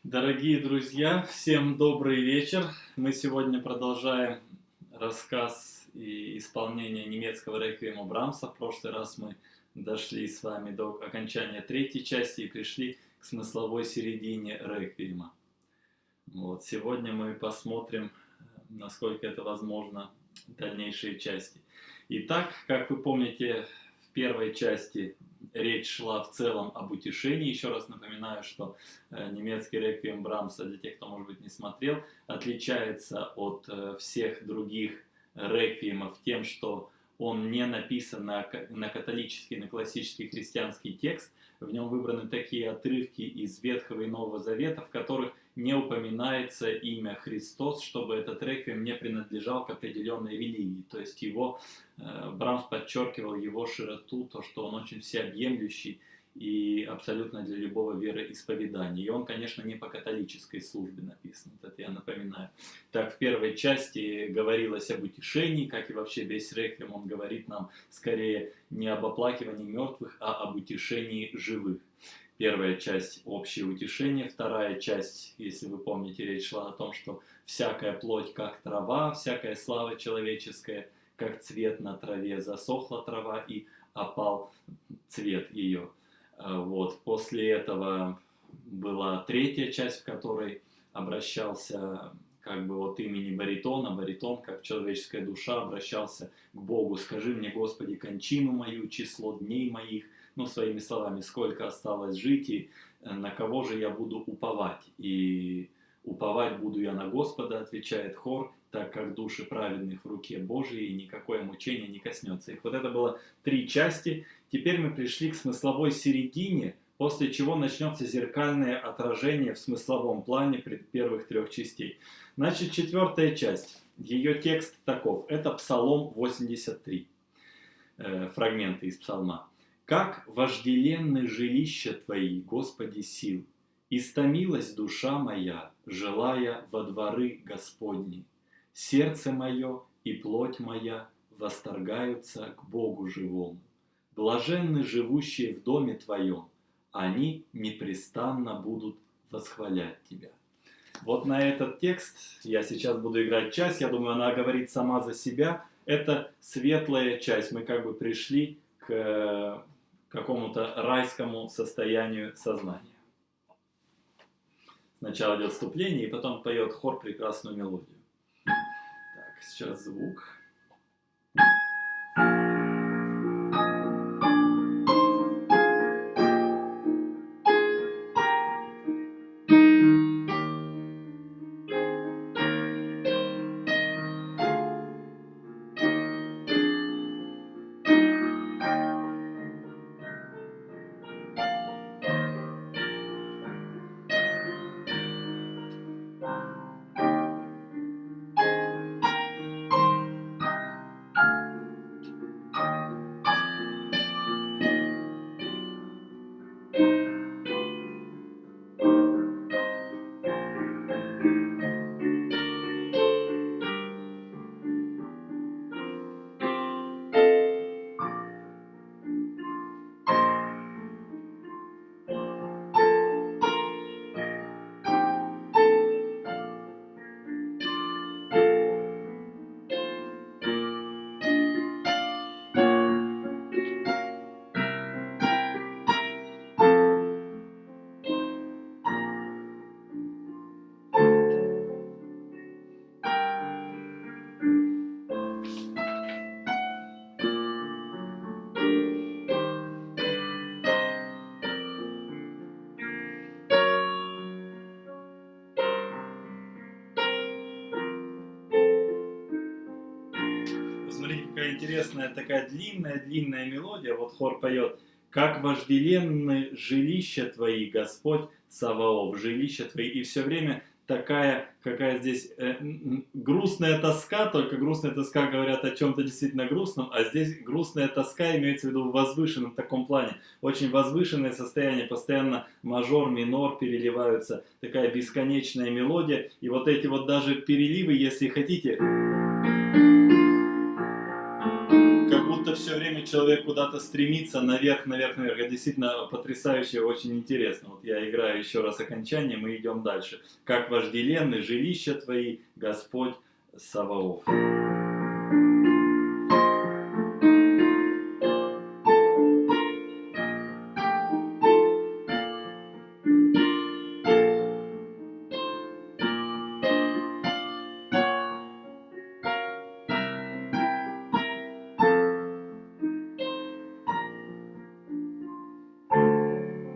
Дорогие друзья, всем добрый вечер. Мы сегодня продолжаем рассказ и исполнение немецкого реквиема Брамса. В прошлый раз мы дошли с вами до окончания третьей части и пришли к смысловой середине реквиема. Сегодня мы посмотрим, насколько это возможно, дальнейшие части. Итак, как вы помните, в первой части речь шла в целом об утешении. Еще раз напоминаю, что немецкий реквием Брамса, для тех, кто, может быть, не смотрел, отличается от всех других реквиемов тем, что он не написан на католический, на классический христианский текст. В нем выбраны такие отрывки из Ветхого и Нового Завета, в которых не упоминается имя Христос, чтобы этот реквием не принадлежал к определенной религии. То есть Брамс подчеркивал его широту, то, что он очень всеобъемлющий и абсолютно для любого вероисповедания. И он, конечно, не по католической службе написан, это я напоминаю. Так, в первой части говорилось об утешении, как и вообще весь реквием, он говорит нам скорее не об оплакивании мертвых, а об утешении живых. Первая часть – общее утешение, вторая часть, если вы помните, речь шла о том, что всякая плоть как трава, всякая слава человеческая, как цвет на траве, засохла трава и опал цвет ее. После этого была третья часть, в которой обращался от имени баритона, баритон, как человеческая душа, обращался к Богу: «Скажи мне, Господи, кончину мою, число дней моих», своими словами, сколько осталось жить и на кого же я буду уповать. И уповать буду я на Господа, отвечает хор, так как души праведных в руке Божьей, и никакое мучение не коснется их. Это было три части. Теперь мы пришли к смысловой середине, после чего начнется зеркальное отражение в смысловом плане первых трех частей. Значит, четвертая часть. Ее текст таков. Это Псалом 83. Фрагменты из Псалма. «Как вожделенны жилища Твои, Господи сил! Истомилась душа моя, желая во дворы Господни. Сердце мое и плоть моя восторгаются к Богу живому. Блаженны живущие в доме Твоем, они непрестанно будут восхвалять Тебя». На этот текст я сейчас буду играть часть, я думаю, она говорит сама за себя. Это светлая часть, мы пришли к какому-то райскому состоянию сознания. Сначала идет вступление, и потом поет хор прекрасную мелодию. Так, сейчас звук. Смотрите, какая интересная такая длинная мелодия. Хор поет: «Как вожделенны жилища Твои, Господь Саваоф, жилища Твои». И все время такая, какая здесь грустная тоска, только грустная тоска говорят о чем-то действительно грустном, а здесь грустная тоска имеется в виду в возвышенном таком плане. Очень возвышенное состояние, постоянно мажор, минор переливаются, такая бесконечная мелодия. И эти даже переливы, если хотите, все время человек куда-то стремится наверх, наверх, наверх. Это действительно потрясающе, очень интересно. Вот я играю еще раз окончание, мы идем дальше. Как вожделенны жилища твои, Господь Саваоф.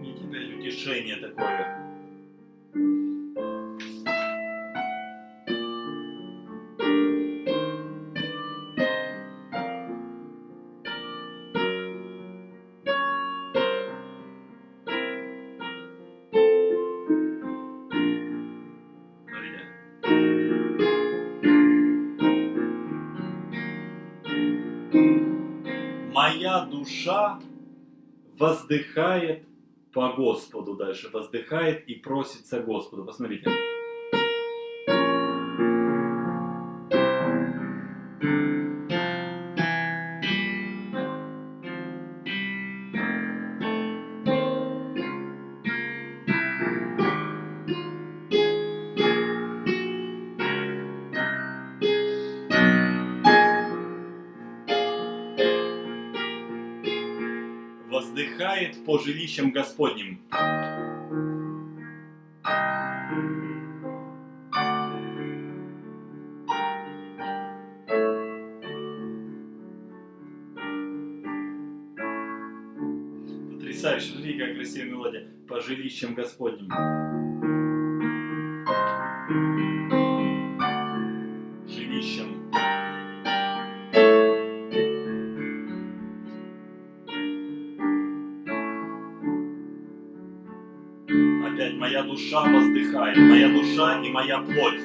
И теперь утешение такое. Смотрите. Моя душа воздыхает по Господу дальше, воздыхает и просится Господу. Посмотрите. Воздыхает по жилищам Господним. Потрясающе, смотри, как красивая мелодия. По жилищам Господним. Жилищам. Опять моя душа воздыхает, моя душа и моя плоть.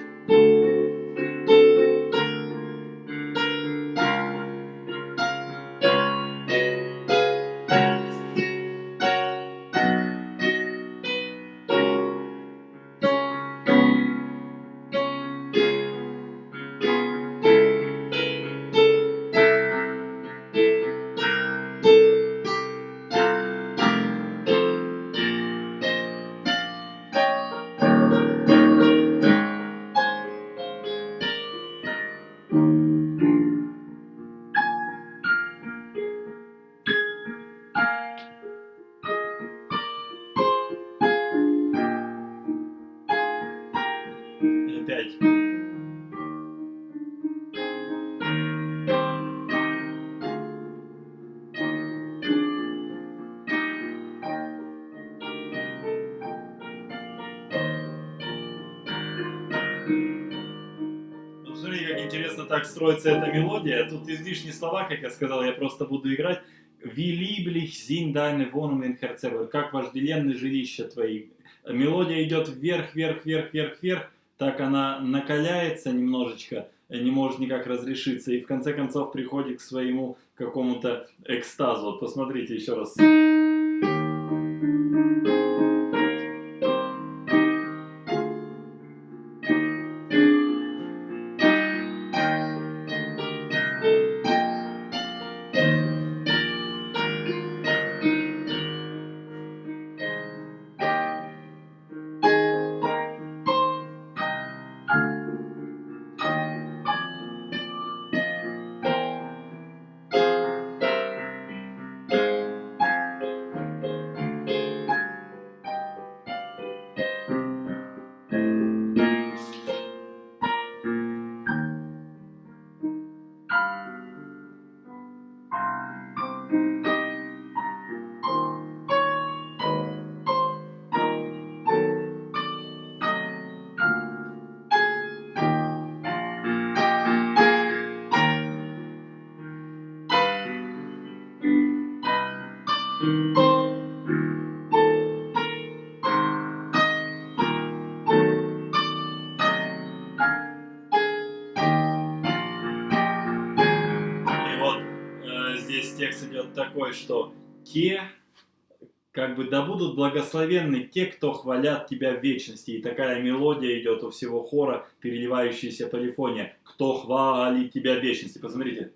Опять. Ну, смотри, как интересно так строится эта мелодия. Тут излишние слова, как я сказал, я просто буду играть. Вилиблих зин дайны вонумен херцевер, как вожделенны жилища твои. Мелодия идет вверх, вверх, вверх, вверх, вверх. Так она накаляется немножечко, не может никак разрешиться. И в конце концов приходит к своему какому-то экстазу. Вот посмотрите еще раз. Здесь текст идет такой, что те, как бы, да будут благословенны те, кто хвалят тебя в вечности. И такая мелодия идет у всего хора, переливающаяся полифония. Кто хвалит тебя в вечности. Посмотрите.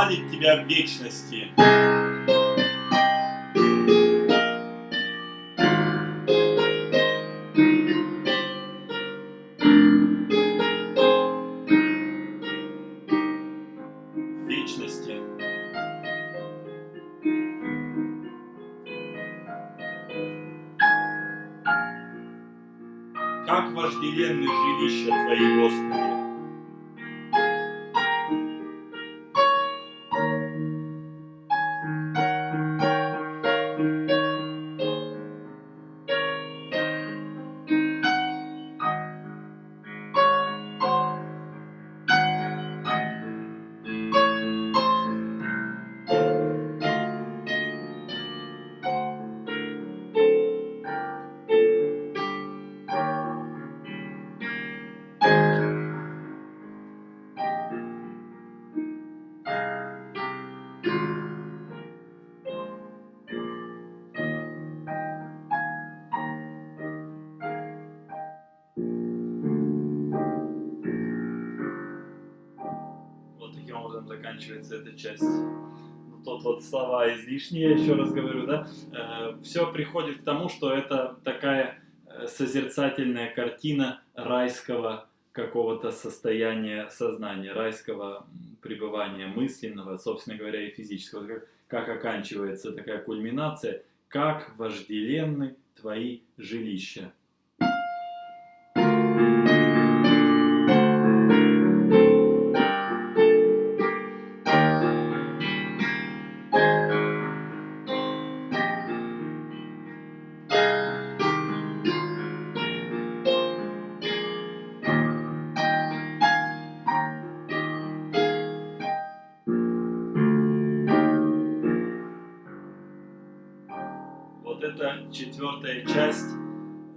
прославить Тебя в вечности. В вечности. Как вожделенны жилища Твои, Господи. Вот таким образом заканчивается эта часть. Тут вот слова излишние, я еще раз говорю, да. Все приходит к тому, что это такая созерцательная картина райского какого-то состояния сознания, райского пребывания мысленного, собственно говоря, и физического. Как оканчивается такая кульминация, как вожделенны Твои жилища. Вот это 4-я часть,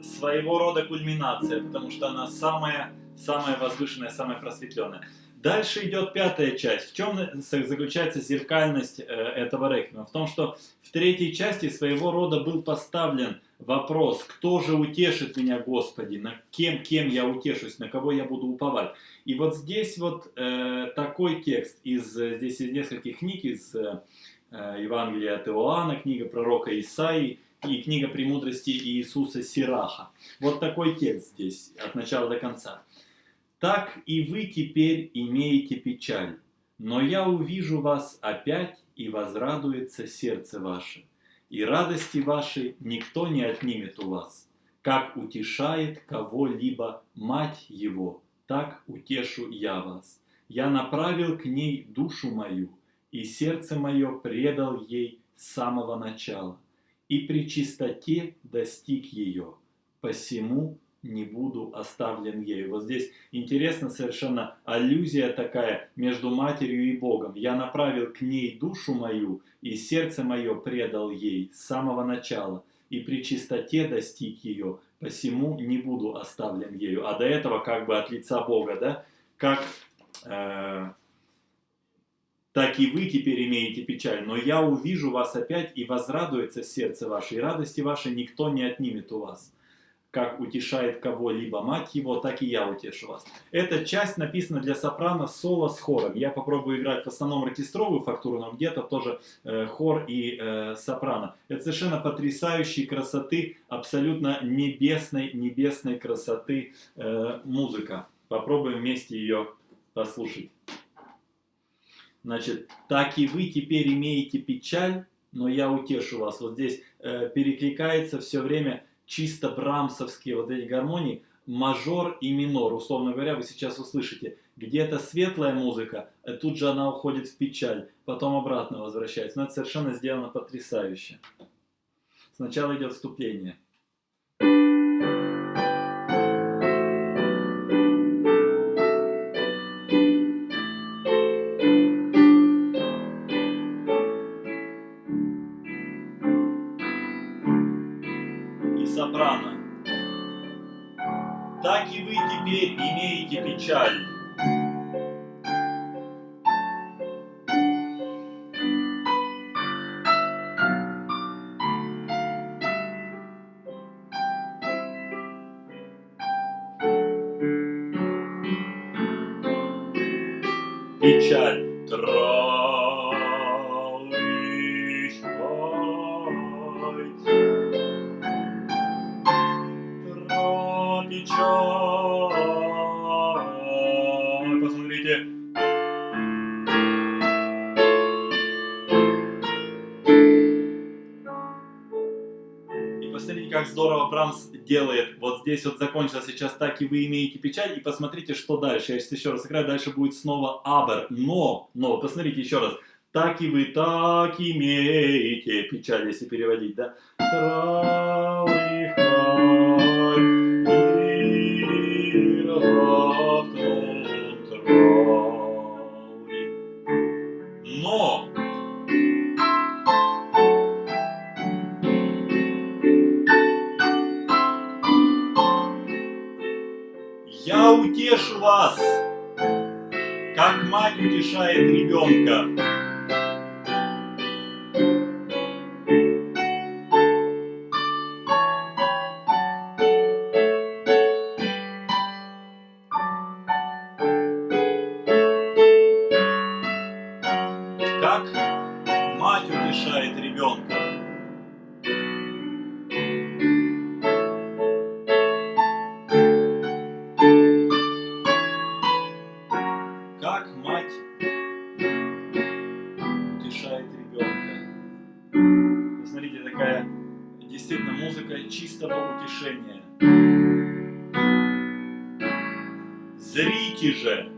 своего рода кульминация, потому что она самая возвышенная, самая просветленная. Дальше идет 5-я часть. В чем заключается зеркальность этого реквиема? В том, что в 3-й части своего рода был поставлен вопрос, кто же утешит меня, Господи, на кем я утешусь, на кого я буду уповать. И вот здесь вот такой текст, здесь из нескольких книг, из Евангелия от Иоанна, книга пророка Исаии и книга «Премудрости Иисуса Сираха». Вот такой текст здесь, от начала до конца. «Так и вы теперь имеете печаль, но я увижу вас опять, и возрадуется сердце ваше, и радости вашей никто не отнимет у вас. Как утешает кого-либо мать его, так утешу я вас. Я направил к ней душу мою, и сердце мое предал ей с самого начала, и при чистоте достиг ее, посему не буду оставлен ею». Вот здесь интересно совершенно аллюзия такая между матерью и Богом. Я направил к ней душу мою, и сердце мое предал ей с самого начала, и при чистоте достиг ее, посему не буду оставлен ею. А до этого как бы от лица Бога, да, как... Так и вы теперь имеете печаль, но я увижу вас опять, и возрадуется сердце ваше, и радости вашей никто не отнимет у вас. Как утешает кого-либо мать его, так и я утешу вас. Эта часть написана для сопрано соло с хором. Я попробую играть в основном оркестровую фактуру, но где-то тоже хор и сопрано. Это совершенно потрясающей красоты, абсолютно небесной красоты музыка. Попробуем вместе ее послушать. Значит, так и вы теперь имеете печаль, но я утешу вас. Вот здесь перекликается все время чисто брамсовские вот эти гармонии, мажор и минор. Условно говоря, вы сейчас услышите, где-то светлая музыка, тут же она уходит в печаль, потом обратно возвращается. Но это совершенно сделано потрясающе. Сначала идет вступление. Сопрано. Так и вы теперь имеете печаль. Печаль. Тра. посмотрите, как здорово Брамс делает. Вот здесь вот закончилось сейчас так, и вы имеете печаль, и посмотрите, что дальше. Я сейчас еще раз сыграю, дальше будет снова aber. Но, посмотрите еще раз. Так и вы, так имеете печаль, если переводить, да? Но я утешу вас, как мать утешает ребенка. Как мать утешает ребенка. Как мать утешает ребенка. Смотрите, такая действительно музыка чистого утешения. Зрите же.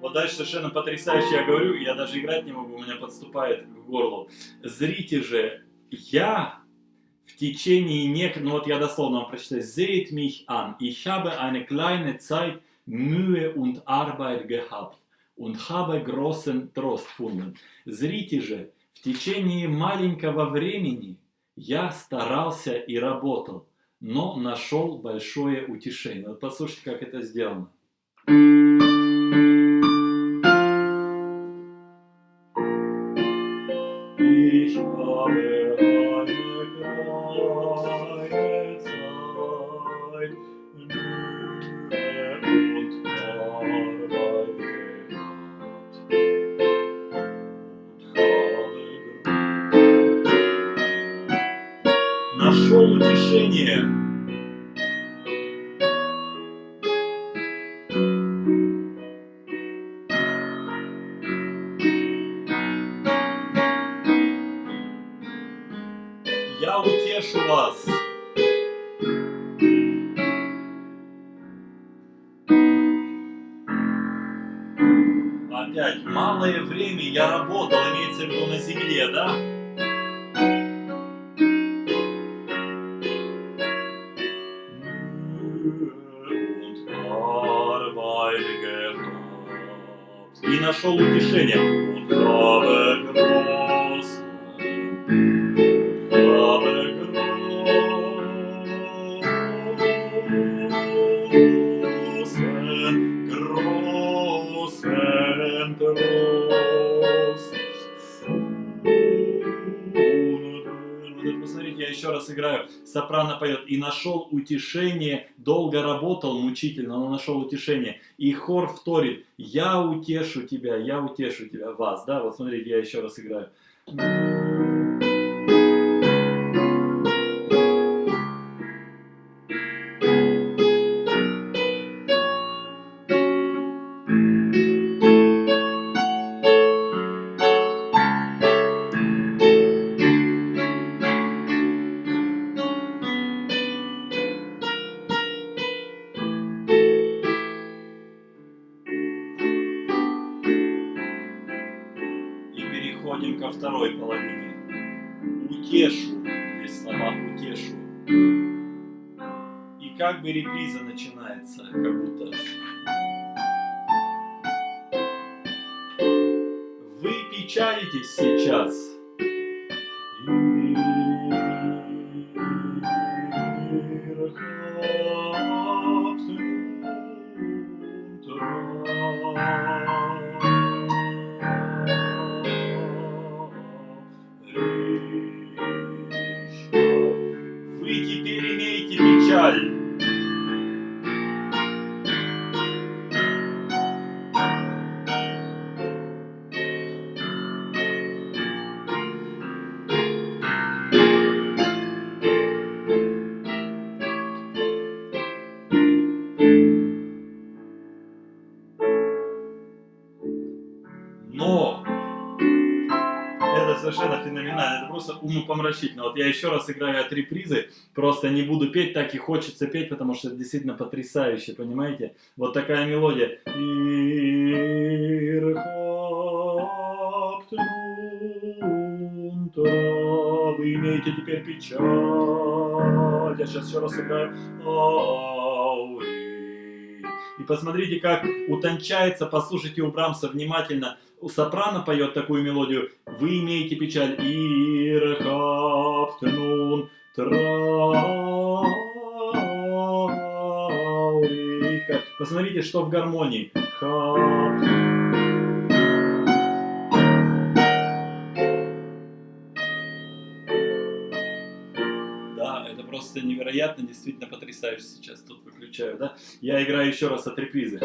Вот дальше совершенно потрясающе я говорю, я даже играть не могу, у меня подступает к горлу. Зрите же, я в течение ну вот я дословно вам прочитаю. Seht mich an, ich habe eine kleine Zeit Mühe und Arbeit gehabt und habe großen Trost gefunden. Зрите же, в течение маленького времени я старался и работал, но нашел большое утешение. Вот послушайте, как это сделано. Ich habe eine kleine Zeit Mühe und Arbeit gehabt und нашел утешение. Я утешу вас. Опять, малое время я работал, имеется в виду на земле, да? И нашел утешение. Посмотрите, я еще раз играю. Сопрано поет. И нашел утешение, долго работал, мучительно, но нашел утешение. И хор вторит. Я утешу тебя, вас. Да, вот смотрите, я еще раз играю. Переходим ко второй половине. Утешу. Здесь слова утешу. И как бы реприза начинается, как будто. Вы печалитесь сейчас. Вы теперь имеете печаль. Это совершенно феноменально, это просто умопомрачительно. Вот я еще раз играю от репризы, просто не буду петь, так и хочется петь, потому что это действительно потрясающе, понимаете? Вот такая мелодия. Вы имеете теперь печаль. Я сейчас еще раз играю. И посмотрите, как утончается, послушайте у Брамса внимательно. Сопрано поет такую мелодию. Вы имеете печаль. Ирхаптнун траурика. Посмотрите, что в гармонии. Да, это просто невероятно, действительно потрясающе сейчас. Тут выключаю, да? Я играю еще раз от репризы.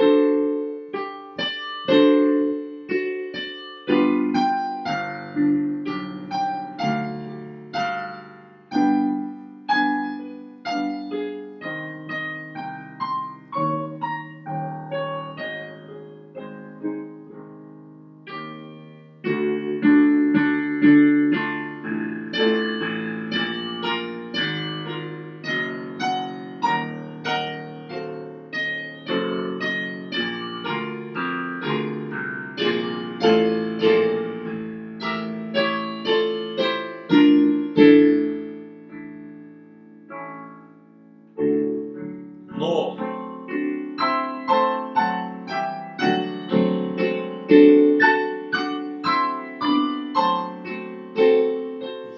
Но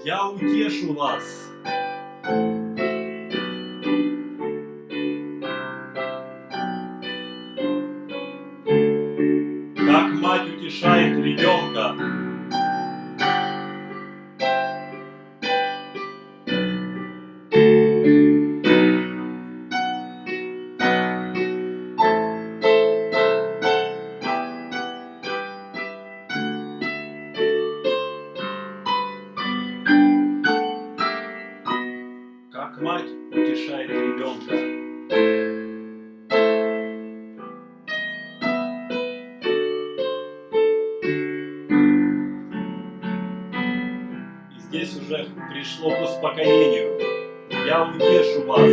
я утешу вас. Как мать утешает ребенка. Как мать утешает ребенка. И здесь уже пришло к успокоению. Я утешу вас.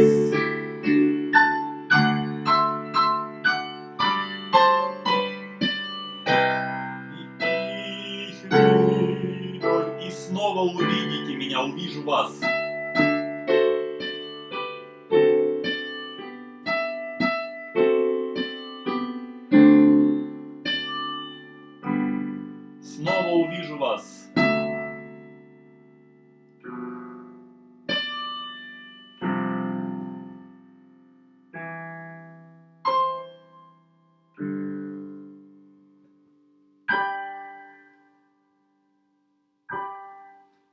И снова увидите меня, увижу вас. Снова увижу вас.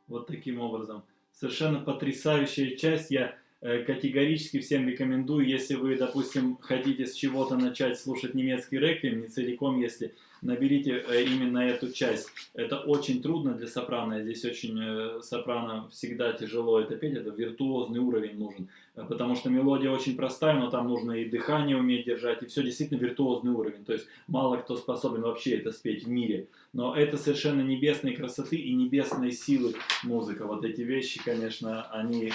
Вот таким образом. Совершенно потрясающая часть. Я категорически всем рекомендую, если вы, допустим, хотите с чего-то начать слушать немецкий реквием, не целиком, если наберите именно эту часть. Это очень трудно для сопрано. Здесь очень сопрано всегда тяжело это петь. Это виртуозный уровень нужен. Потому что мелодия очень простая, но там нужно и дыхание уметь держать. И все действительно виртуозный уровень. То есть мало кто способен вообще это спеть в мире. Но это совершенно небесной красоты и небесной силы музыка. Вот эти вещи, конечно, они...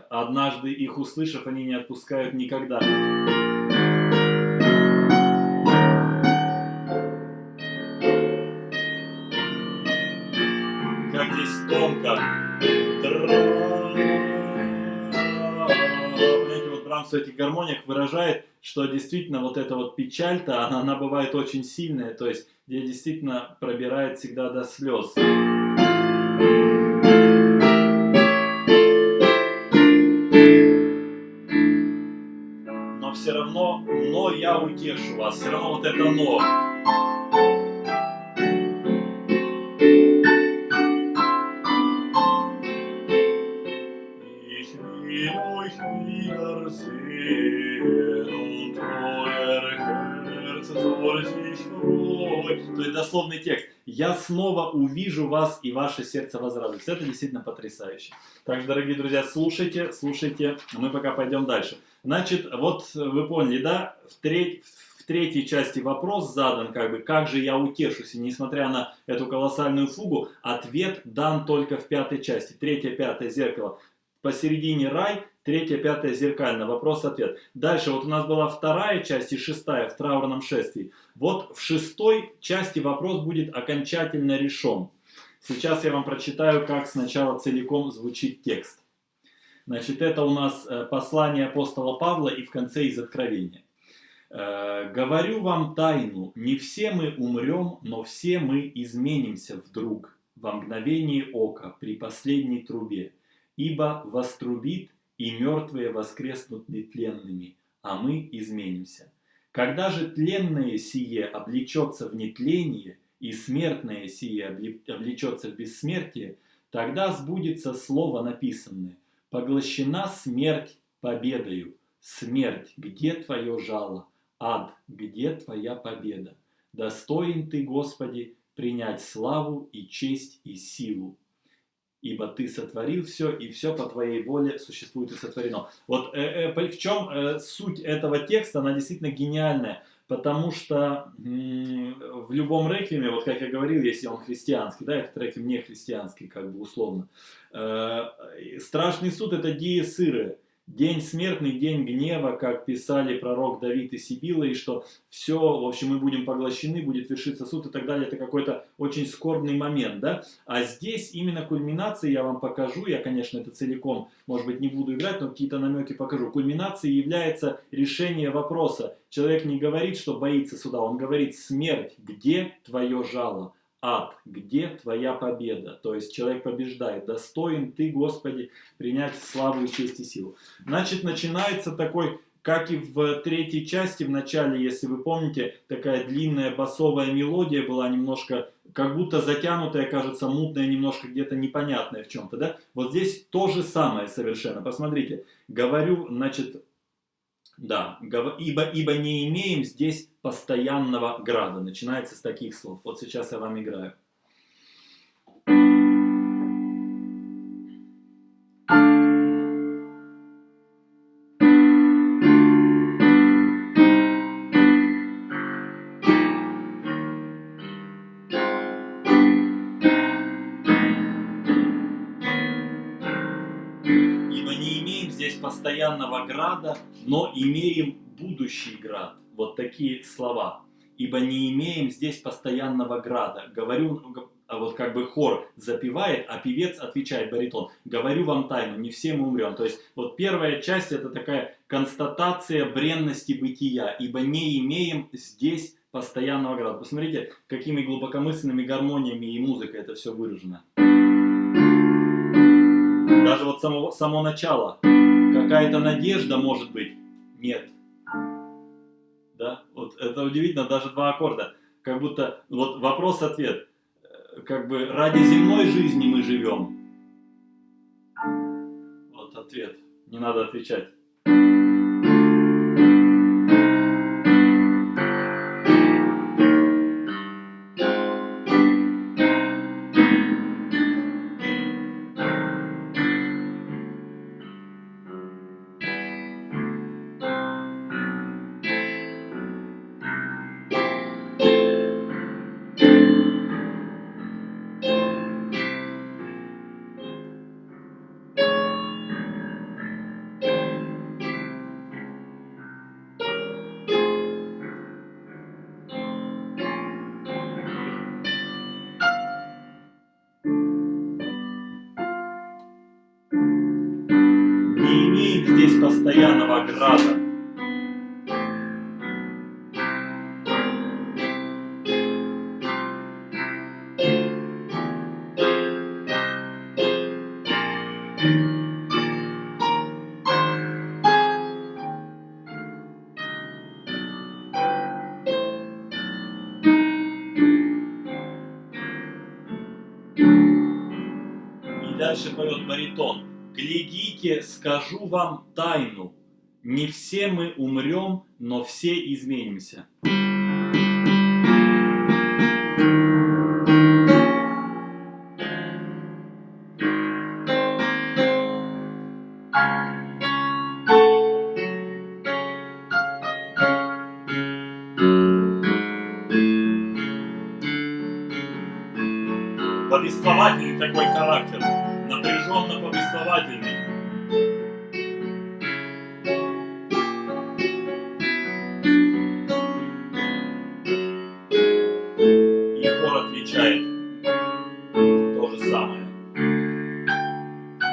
однажды их услышав, они не отпускают никогда. Как здесь тонко. Знаете, вот Брамс в этих гармониях выражает, что действительно вот эта вот печаль-то, она бывает очень сильная, то есть где действительно пробирает всегда до слез. Но все равно, но я утешу вас, все равно вот это но. То есть дословный текст. Я снова увижу вас, и ваше сердце возрадуется. Это действительно потрясающе. Так что, дорогие друзья, слушайте, слушайте. Мы пока пойдем дальше. Значит, вот вы поняли, да? В третьей части вопрос задан, как же я утешусь, и несмотря на эту колоссальную фугу, ответ дан только в пятой части. Третье, пятое зеркало. Посередине рай, третье, пятое зеркально. Вопрос-ответ. Дальше вот у нас была вторая часть и шестая в траурном шествии. Вот в шестой части вопрос будет окончательно решен. Сейчас я вам прочитаю, как сначала целиком звучит текст. Значит, это у нас послание апостола Павла и в конце из Откровения. «Говорю вам тайну, не все мы умрем, но все мы изменимся вдруг, во мгновение ока, при последней трубе. Ибо вострубит, и мертвые воскреснут нетленными, а мы изменимся. Когда же тленное сие облечется в нетление, и смертное сие облечется в бессмертие, тогда сбудется слово написанное: поглощена смерть победою. Смерть, где твое жало? Ад, где твоя победа? Достоин ты, Господи, принять славу и честь и силу. Ибо ты сотворил все, и все по твоей воле существует и сотворено». Вот в чем суть этого текста, она действительно гениальная. Потому что в любом реквиеме, вот как я говорил, если он христианский, да, этот реквием не христианский, как бы условно. Страшный суд — это диес ире. День смертный, день гнева, как писали пророк Давид и Сибила, и что все, в общем, мы будем поглощены, будет вершиться суд и так далее. Это какой-то очень скорбный момент, да. А здесь именно кульминацией я вам покажу, я, конечно, это целиком, может быть, не буду играть, но какие-то намеки покажу. Кульминацией является решение вопроса. Человек не говорит, что боится суда, он говорит: смерть, где твое жало? Ад, где твоя победа? То есть человек побеждает. Достоин ты, Господи, принять славу и честь и силу. Значит, начинается такой, как и в третьей части, в начале, если вы помните, такая длинная басовая мелодия была, немножко, как будто затянутая, кажется, мутная, немножко где-то непонятная в чем-то, да? Вот здесь то же самое совершенно. Посмотрите, говорю, значит, да, ибо не имеем здесь постоянного града. Начинается с таких слов. Вот сейчас я вам играю. Ибо не имеем здесь постоянного града, но имеем будущий град. Вот такие слова. Ибо не имеем здесь постоянного града. Говорю, а вот как бы хор запевает, а певец отвечает, баритон: говорю вам тайну, не все мы умрем. То есть вот первая часть — это такая констатация бренности бытия. Ибо не имеем здесь постоянного града. Посмотрите, какими глубокомысленными гармониями и музыкой это все выражено. Даже вот само начало. Какая-то надежда, может быть. Нет. Да? Вот это удивительно, даже два аккорда. Как будто вот вопрос-ответ. Как бы ради земной жизни мы живем. Вот ответ. Не надо отвечать. Не имеем здесь постоянного града. И дальше поет баритон: глядите, скажу вам тайну. Не все мы умрем, но все изменимся. повествовательный такой характер, напряженно-повествовательный. И хор отвечает то же самое.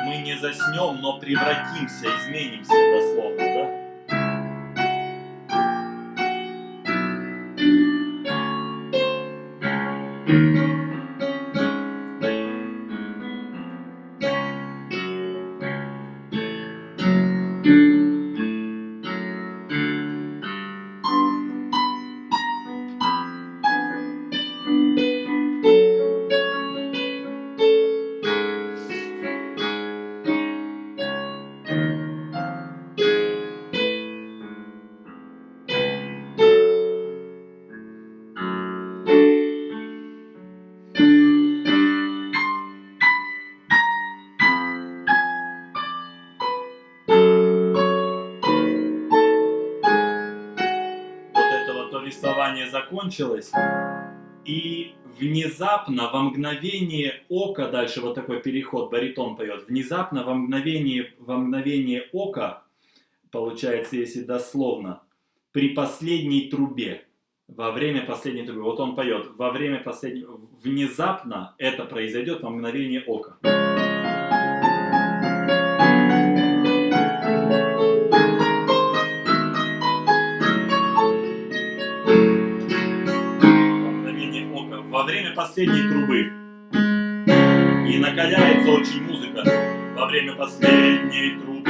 Мы не заснем, но превратимся, изменимся дословно, да? Повествование закончилось, и внезапно, во мгновение ока, дальше вот такой переход, баритон поет, внезапно, во мгновение ока, получается, если дословно, при последней трубе, во время последней трубы, вот он поет, во время последней, внезапно это произойдет во мгновение ока. Во время последней трубы. И накаляется очень музыка во время последней трубы.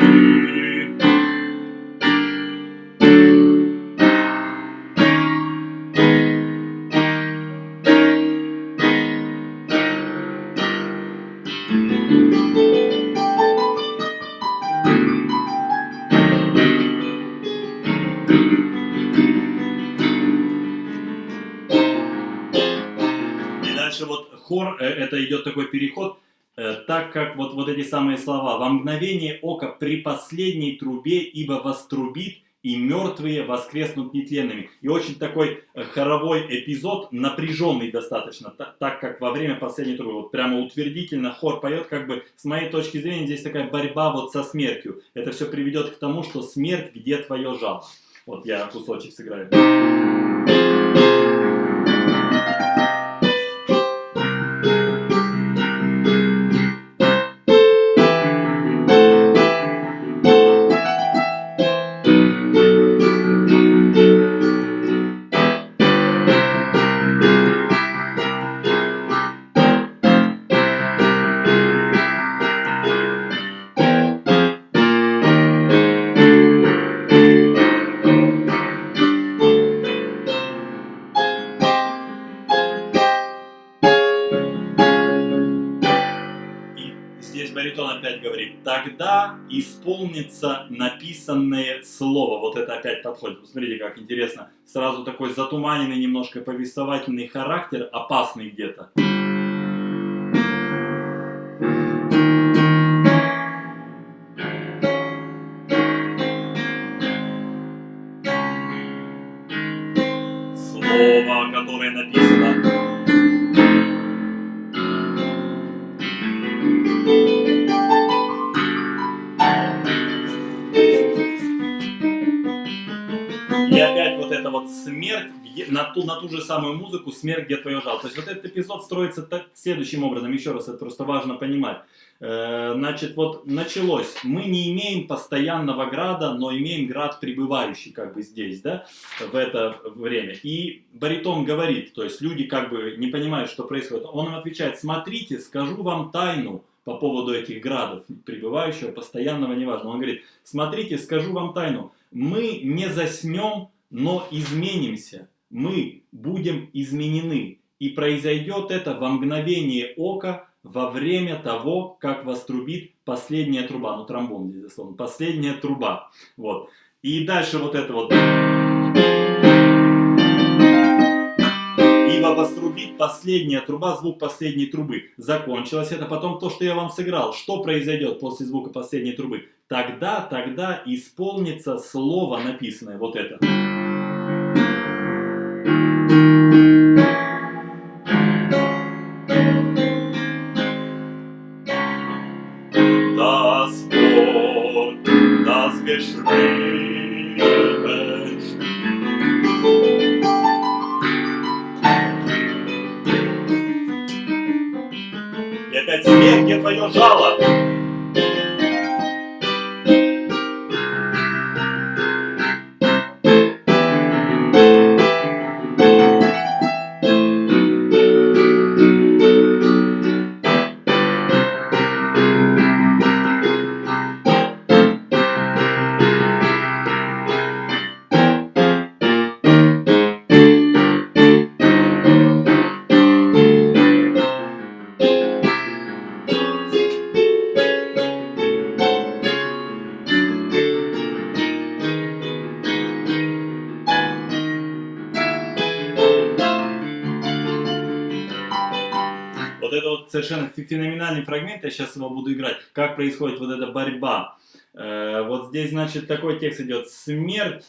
Вот хор, это идет такой переход, так как вот эти самые слова: во мгновение ока при последней трубе, ибо вострубит, и мертвые воскреснут нетленными. И очень такой хоровой эпизод, напряженный достаточно, так как во время последней трубы, вот прямо утвердительно хор поет, как бы с моей точки зрения здесь такая борьба вот со смертью. Это все приведет к тому, что смерть, где твое жало. Вот я кусочек сыграю. Здесь баритон опять говорит: тогда исполнится написанное слово. Вот это опять подходит. Посмотрите, как интересно. Сразу такой затуманенный немножко повествовательный характер, опасный где-то. Слово, которое написано. И опять вот эта вот смерть, на ту же самую музыку, смерть, где твое жало. То есть вот этот эпизод строится следующим образом, еще раз, это просто важно понимать. Значит, вот началось. Мы не имеем постоянного града, но имеем град пребывающий, как бы здесь, да, в это время. И баритон говорит, то есть люди как бы не понимают, что происходит. Он им отвечает: смотрите, скажу вам тайну по поводу этих градов, пребывающего, постоянного, неважно. Он говорит: смотрите, скажу вам тайну. Мы не заснем, но изменимся. Мы будем изменены. И произойдет это во мгновение ока, во время того, как вострубит последняя труба. Ну, тромбон здесь дословно. Последняя труба. Вот. И дальше вот это вот. Ибо вострубит последняя труба, звук последней трубы. Закончилось это. Потом то, что я вам сыграл. Что произойдет после звука последней трубы? Тогда исполнится слово написанное. Вот это. geschrieben. И опять смерть, где твое жало? Вот это вот совершенно феноменальный фрагмент, я сейчас его буду играть, как происходит вот эта борьба. Вот здесь, значит, такой текст идет: смерть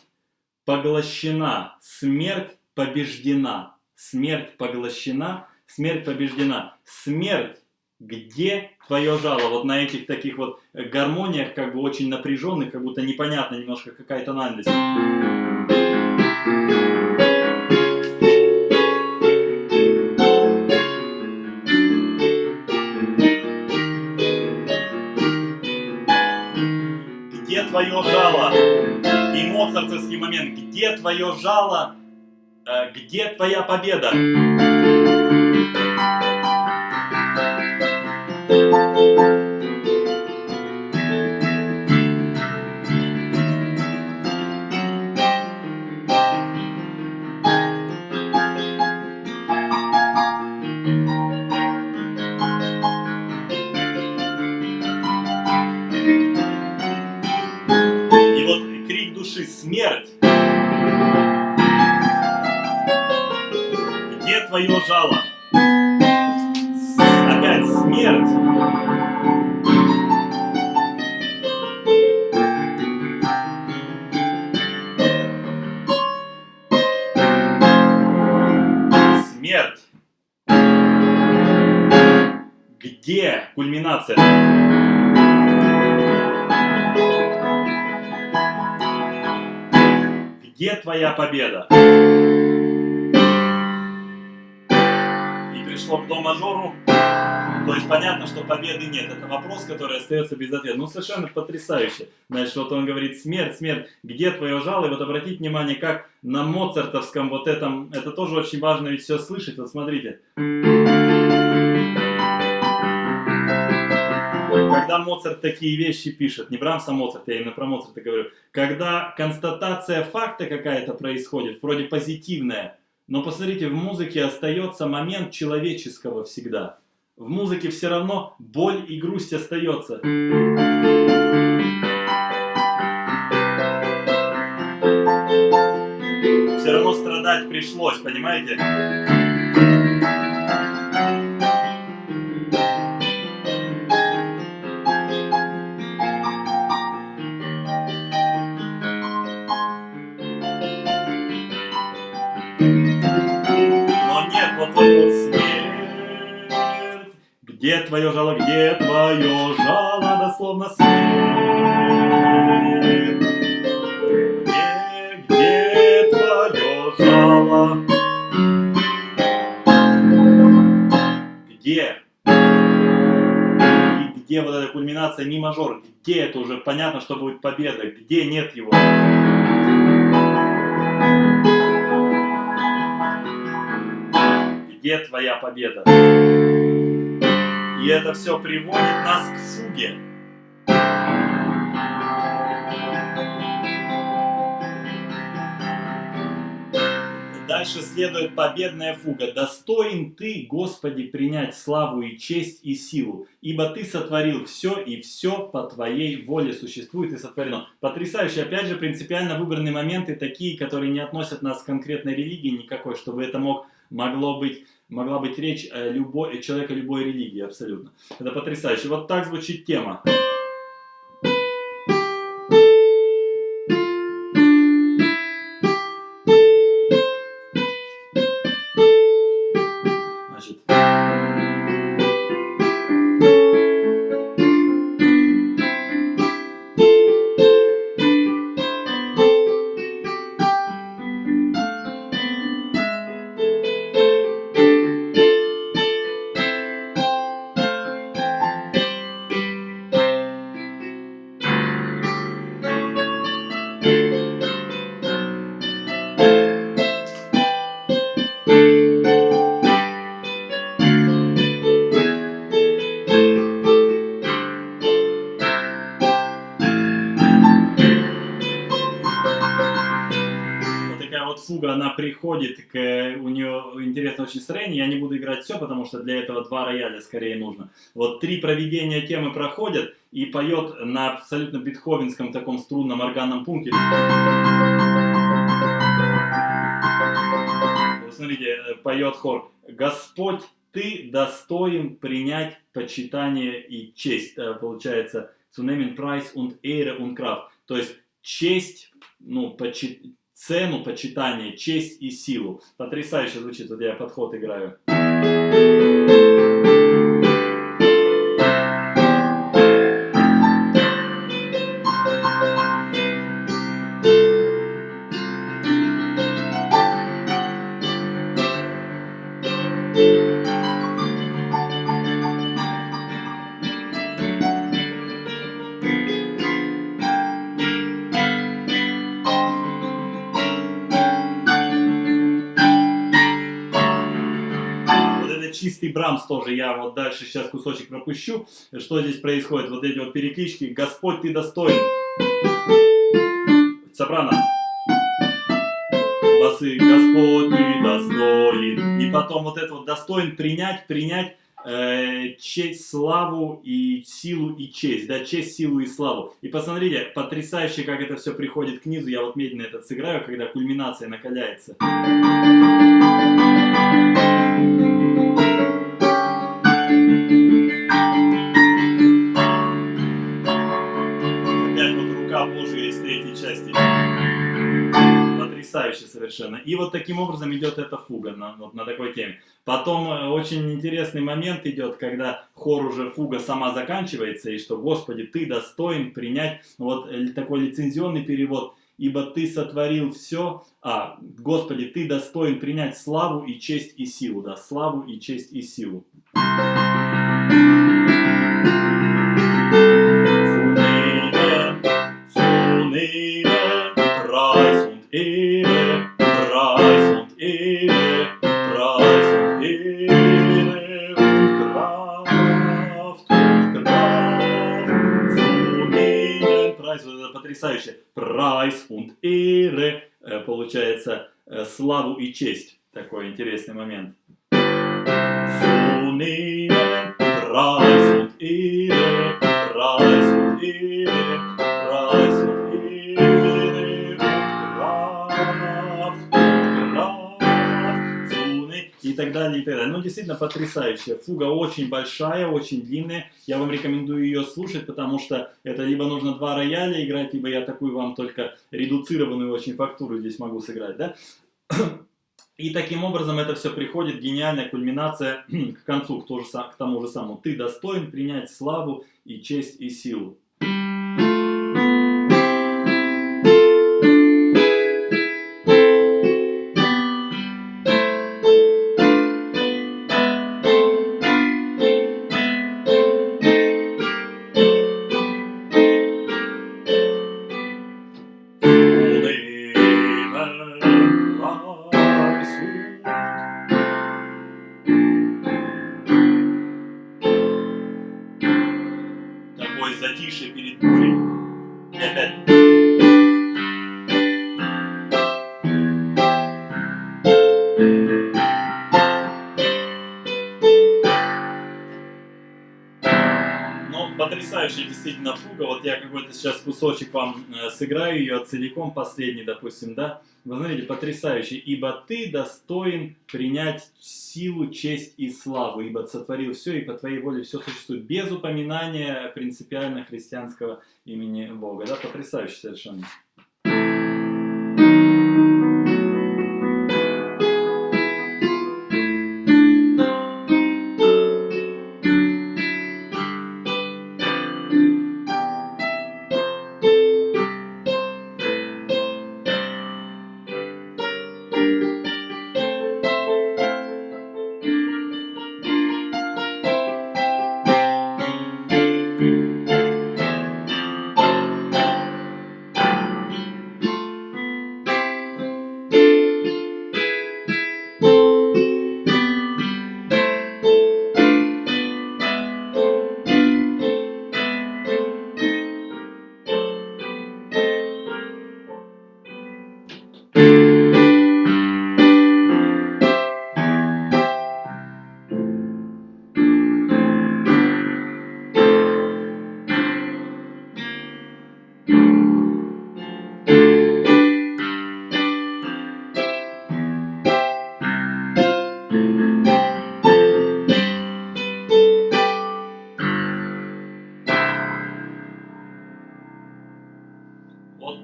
поглощена, смерть побеждена, смерть поглощена, смерть побеждена, смерть, где твое жало? Вот на этих таких вот гармониях, как бы очень напряженных, как будто непонятно немножко какая тональность. Где твое жало? И моцартовский момент. Где твое жало? Где твоя победа? И вот крик души: смерть! Где твое жало? Опять смерть! Смерть! Где кульминация? Где твоя победа? И пришло к до мажору. То есть понятно, что победы нет. Это вопрос, который остается без ответа. Ну, совершенно потрясающе. Значит, вот он говорит: смерть, смерть, где твое жало? И вот обратите внимание, как на моцартовском вот этом, это тоже очень важно ведь все слышать. Вот смотрите. Когда Моцарт такие вещи пишет, не Брамс, а Моцарт, я именно про Моцарта говорю, когда констатация факта какая-то происходит, вроде позитивная, но посмотрите, в музыке остается момент человеческого всегда. В музыке все равно боль и грусть остается. Все равно страдать пришлось, понимаете? Но нет, вот смерть. Где твое жало, где твое жало, дословно смерть. Где твое жало? Где? И где вот эта кульминация ми мажор? Где это уже понятно, что будет победа? Где нет его? Где твоя победа? И это все приводит нас к фуге. Дальше следует победная фуга. «Достоин ты, Господи, принять славу и честь и силу, ибо ты сотворил все, и все по твоей воле существует и сотворено». Потрясающе. Опять же, принципиально выбранные моменты, такие, которые не относят нас к конкретной религии никакой, чтобы это могла быть речь человека любой религии, абсолютно. Это потрясающе. Вот так звучит тема. Значит, она приходит, у нее интересное очень настроение, я не буду играть все, потому что для этого 2 рояля скорее нужно. Вот 3 проведения темы проходят и поет на абсолютно бетховенском таком струнном органном пункте. Смотрите, поет хор: «Господь, ты достоин принять почитание и честь». Получается, zu nehmen Preis und Ehre und Kraft. То есть честь, цену, почитание, честь и силу. Потрясающе звучит. Вот я подход играю. Чистый Брамс тоже, я вот дальше сейчас кусочек пропущу, что здесь происходит, вот эти вот переклички. Господь, ты достоин. Сопрано. Басы. Господь, ты достоин. И потом вот это вот достоин принять честь, славу и силу и честь, да, честь, силу и славу. И посмотрите, потрясающе, как это все приходит к низу. Я вот медленно это сыграю, когда кульминация накаляется. Опять вот рука Божия из 3-й части. Потрясающе совершенно. И вот таким образом идет эта фуга на такой теме. Потом очень интересный момент идет, когда хор уже фуга сама заканчивается, и что «Господи, ты достоин принять», вот такой лицензионный перевод, «Ибо ты сотворил все», «Господи, ты достоин принять славу и честь и силу», да, славу и честь и силу. Потрясающе. Preis und Ehre, получается, славу и честь. Такой интересный момент. Zu nehmen, Preis und Ehre, Preis und Ehre, Preis und Ehre, Kraft, zu nehmen. И так далее, и так далее. Ну, действительно потрясающая. Фуга очень большая, очень длинная. Я вам рекомендую ее слушать, потому что это либо нужно 2 рояля играть, либо я такую вам только редуцированную очень фактуру здесь могу сыграть, да? И таким образом это все приходит, гениальная кульминация к концу, к тому же самому. Ты достоин принять славу и честь и силу. Затишье перед бурей. И опять. Ну, потрясающая действительно фуга. Вот я какой-то сейчас кусочек вам сыграю ее целиком, последний, допустим, да. Вы смотрите, потрясающе. «Ибо ты достоин принять силу, честь и славу, ибо сотворил все, и по твоей воле все существует», без упоминания принципиально христианского имени Бога. Да, потрясающе совершенно.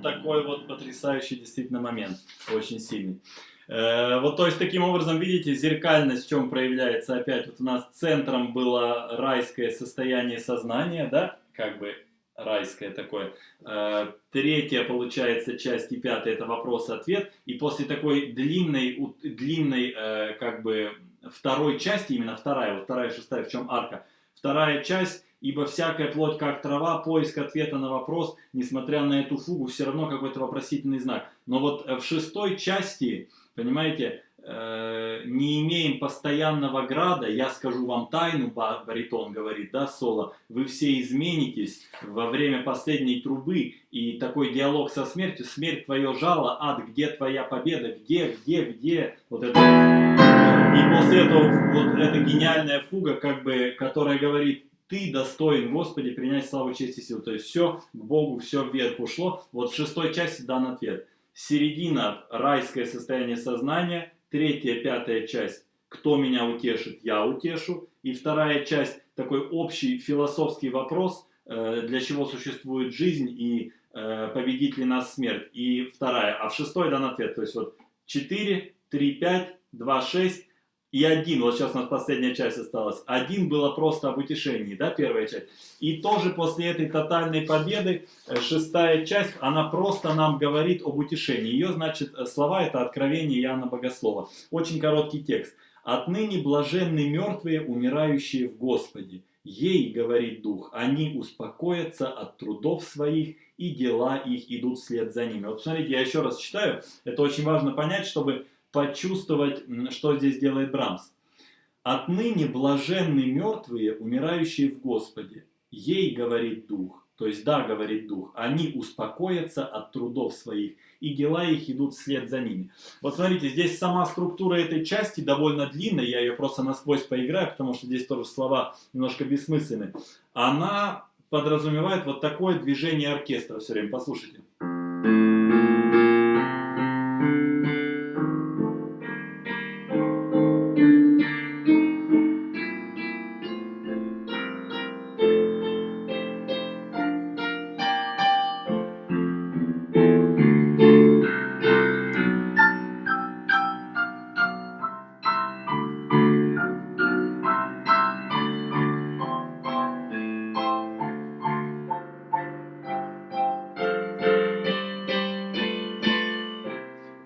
вот такой вот потрясающий действительно момент, очень сильный. Вот, то есть, таким образом, видите, зеркальность в чем проявляется опять. Вот у нас центром было райское состояние сознания, да, как бы райское такое. Третья, получается, часть и пятая — это вопрос-ответ. И после такой длинной как бы второй части, именно вторая, вот вторая, шестая, в чем арка? Вторая часть: ибо всякая плоть как трава, поиск ответа на вопрос, несмотря на эту фугу, все равно какой-то вопросительный знак. Но вот в шестой части, понимаете, не имеем постоянного града, я скажу вам тайну, баритон говорит, да, соло, вы все изменитесь во время последней трубы, и такой диалог со смертью: смерть твое жало, ад, где твоя победа, где, вот это. И после этого вот эта гениальная фуга, как бы, которая говорит: ты достоин, Господи, принять славу, честь и силу. То есть все к Богу, все вверх ушло. Вот в шестой части дан ответ. Середина — райское состояние сознания. Третья, пятая часть: кто меня утешит, я утешу. И вторая часть — такой общий философский вопрос: для чего существует жизнь и победит ли нас смерть. И вторая. А в шестой дан ответ. То есть вот 4, 3, 5, 2, 6 и 1. Вот сейчас у нас последняя часть осталась. 1 было просто об утешении, да, первая часть. И тоже после этой тотальной победы шестая часть, она просто нам говорит об утешении. Ее, значит, слова — это Откровение Иоанна Богослова. Очень короткий текст. «Отныне блаженны мертвые, умирающие в Господе. Ей, говорит Дух, они успокоятся от трудов своих, и дела их идут вслед за ними». Вот смотрите, я еще раз читаю. Это очень важно понять, чтобы почувствовать, что здесь делает Брамс. «Отныне блаженны мертвые, умирающие в Господе. Ей, говорит Дух». То есть, да, говорит Дух, они успокоятся от трудов своих, и дела их идут вслед за ними. Вот смотрите, здесь сама структура этой части довольно длинная, я ее просто насквозь поиграю, потому что здесь тоже слова немножко бессмысленны. Она подразумевает вот такое движение оркестра все время. Послушайте.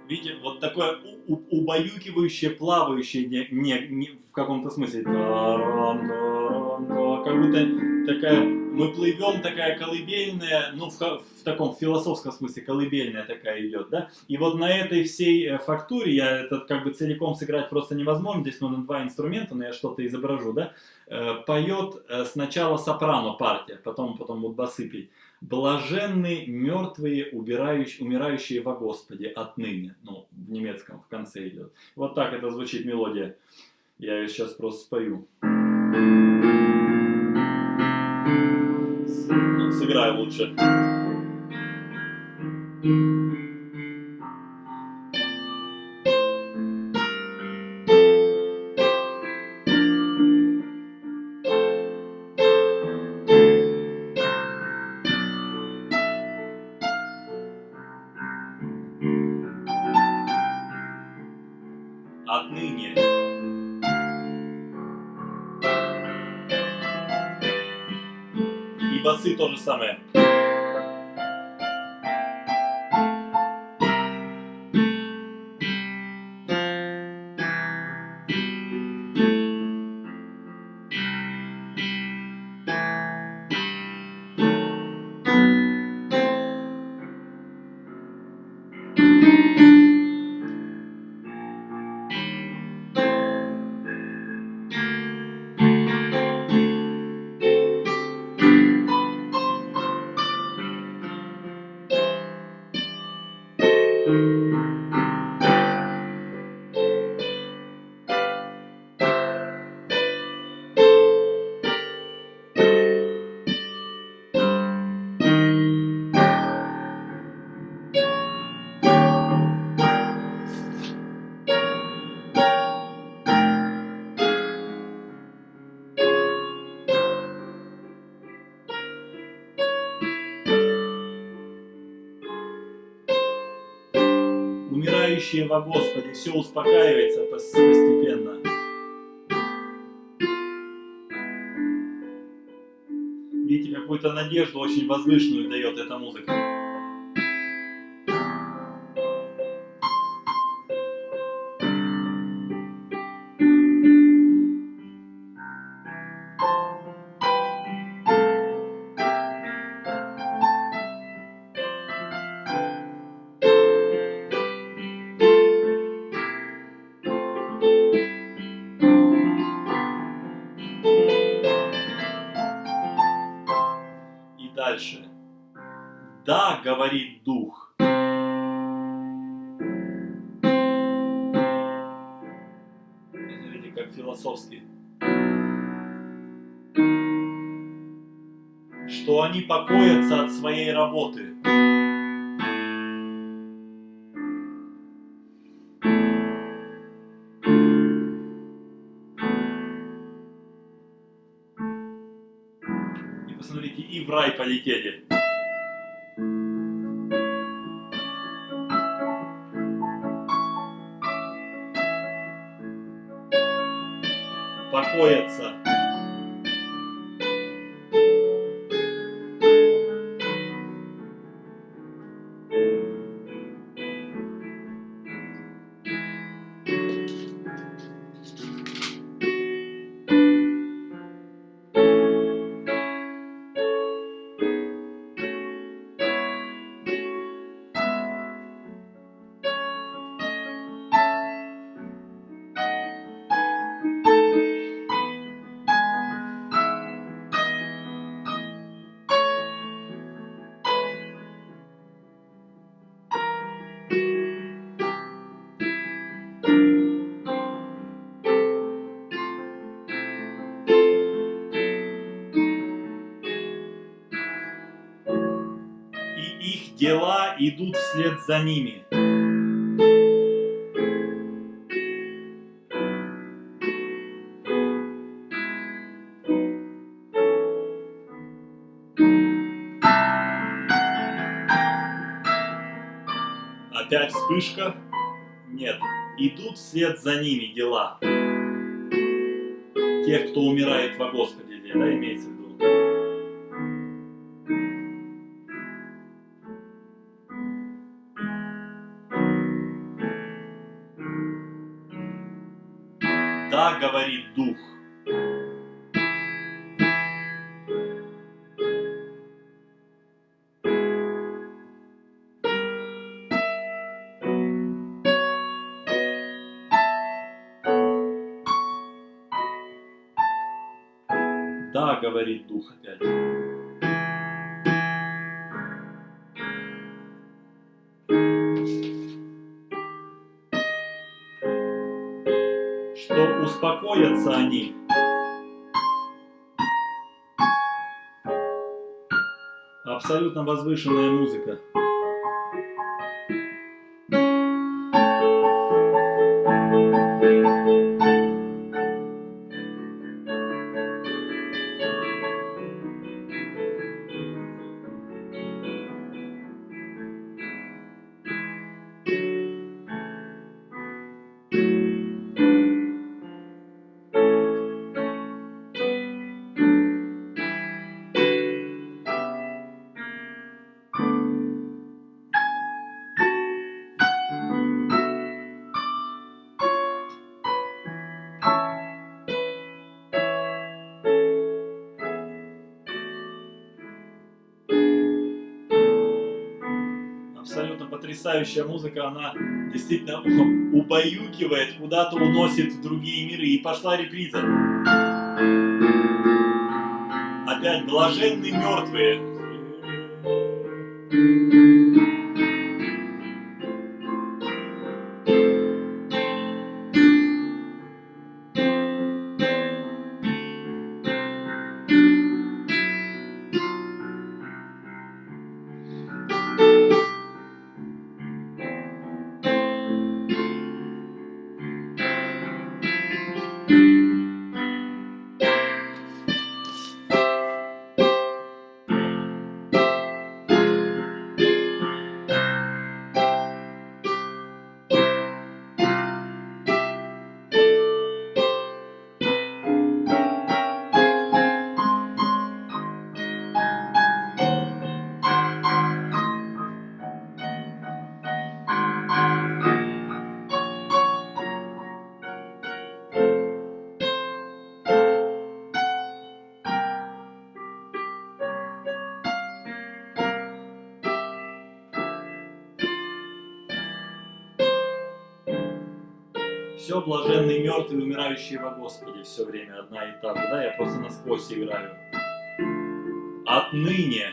Видите, вот такое убаюкивающее, плавающее не в каком-то смысле. Как будто такая, мы плывем, такая колыбельная, ну в таком философском смысле колыбельная такая идет, да. И вот на этой всей фактуре, я этот как бы целиком сыграть просто невозможно, здесь нужно 2 инструмента, но я что-то изображу, да. Поет сначала сопрано партия, потом будут басы петь. «Блаженны мертвые, умирающие во Господе отныне». Ну, в немецком в конце идет. Вот так это звучит мелодия. Я ее сейчас просто спою. Сыграю лучше. Отныне. И басы то же самое. умирающие во Господе, все успокаивается постепенно. Видите, какую-то надежду очень возвышенную дает эта музыка. И дальше. Да, говорит Дух. Смотрите, как философски. Что они покоятся от своей работы. И посмотрите, и в рай полетели. Покоятся. И их дела идут вслед за ними. Опять вспышка? Нет. Идут вслед за ними дела. Тех, кто умирает во Господе, да, имеется в виду. Да, говорит Дух. Да, говорит Дух опять. Что успокоятся они. Абсолютно возвышенная музыка. Абсолютно потрясающая музыка, она действительно убаюкивает, куда-то уносит в другие миры. И пошла реприза. Опять блаженны мертвые. Все блаженные мертвые, умирающие во Господе. Все время одна и та же, да? Я просто насквозь играю. Отныне.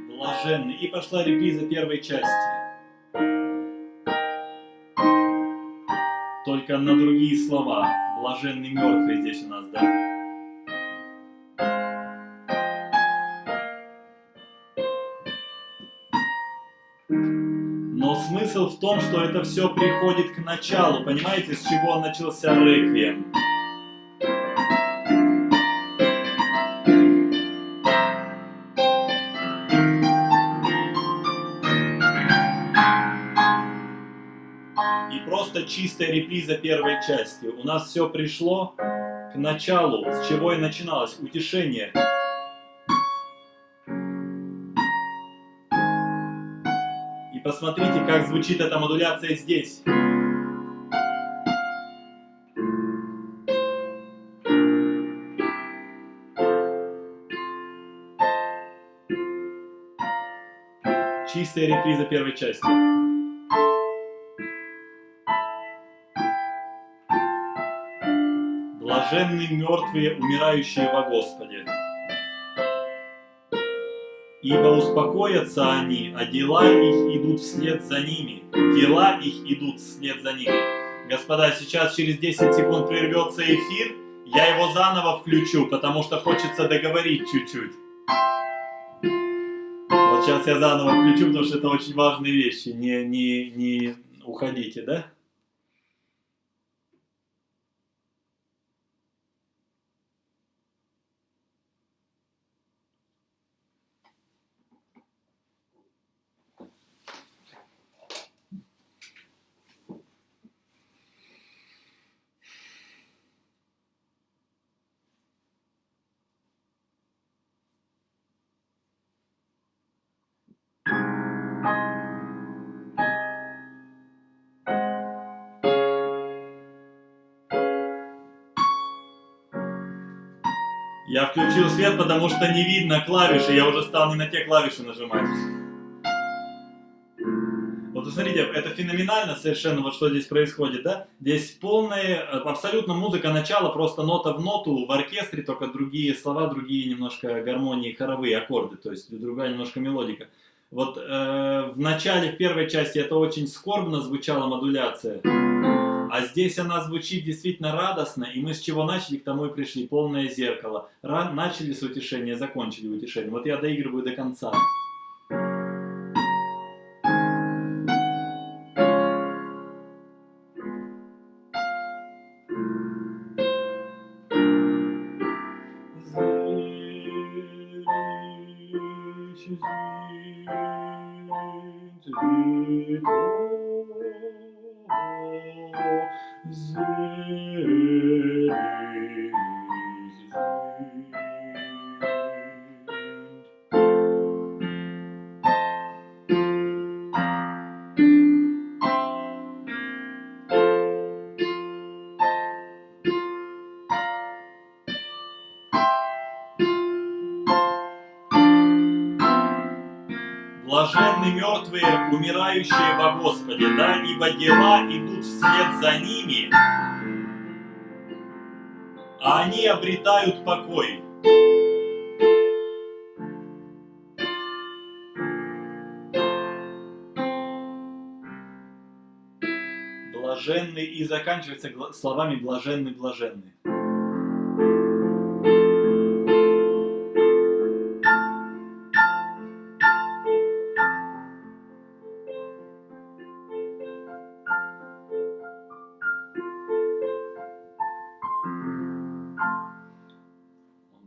Блаженный. И пошла реприза первой части. Только на другие слова. Блаженный мертвый здесь у нас, да? Но смысл в том, что это все приходит к началу. Понимаете, с чего начался реквием? И просто чистая реприза первой части. У нас все пришло к началу, с чего и начиналось утешение. И посмотрите, как звучит эта модуляция здесь. Чистая реприза первой части. Блаженны мертвые, умирающие во Господе. Ибо успокоятся они, а дела их идут вслед за ними. Дела их идут вслед за ними. Господа, сейчас через 10 секунд прервется эфир. Я его заново включу, потому что хочется договорить чуть-чуть. Вот сейчас я заново включу, потому что это очень важные вещи. Не уходите, да? Я включил свет, потому что не видно клавиши, я уже стал не на те клавиши нажимать. Вот посмотрите, это феноменально совершенно, вот что здесь происходит, да? Здесь полная, абсолютно музыка начала, просто нота в ноту в оркестре, только другие слова, другие немножко гармонии, хоровые аккорды, то есть другая немножко мелодика. Вот в начале, в первой части это очень скорбно звучала модуляция, а здесь она звучит действительно радостно, и мы с чего начали, к тому и пришли, полное зеркало. Начали с утешения, закончили утешение. Вот я доигрываю до конца. Блаженны мертвые, умирающие во Господе, да, ибо дела идут вслед за ними, а они обретают покой. Блаженны и заканчивается словами блаженны, блаженны.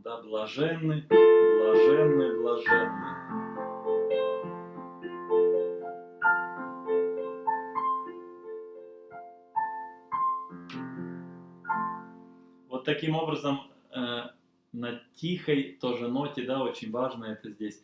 Да, блаженны, блаженны, блаженны. Вот таким образом на тихой тоже ноте, да, очень важно это здесь,